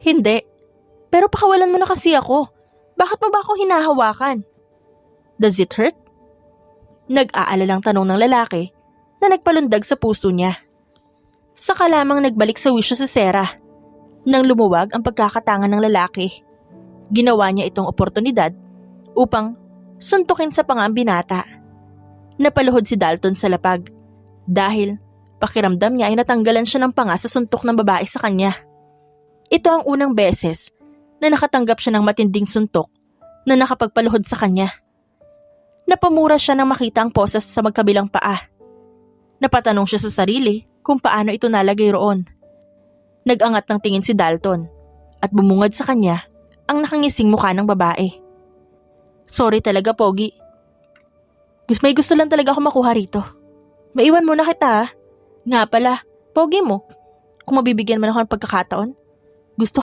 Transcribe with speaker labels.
Speaker 1: Hindi. Pero pakawalan mo na kasi ako. Bakit mo ba ako hinahawakan? Does it hurt? Nag-aalalang tanong ng lalaki na nagpalundag sa puso niya. Saka lamang nagbalik sa wisyo si Sarah. Nang lumuwag ang pagkakatangan ng lalaki, ginawa niya itong oportunidad upang suntukin sa panga ang binata. Napaluhod si Dalton sa lapag dahil pakiramdam niya ay natanggalan siya ng panga sa suntok ng babae sa kanya. Ito ang unang beses na nakatanggap siya ng matinding suntok na nakapagpaluhod sa kanya. Napamura siya nang makita ang posas sa magkabilang paa. Napatanong siya sa sarili kung paano ito nalagay roon. Nag-angat ng tingin si Dalton at bumungad sa kanya ang nakangising mukha ng babae. Sorry talaga, Pogi. May gusto lang talaga ako makuha rito. Maiwan muna kita. Nga pala, Pogi mo. Kung mabibigyan man ako ng pagkakataon, gusto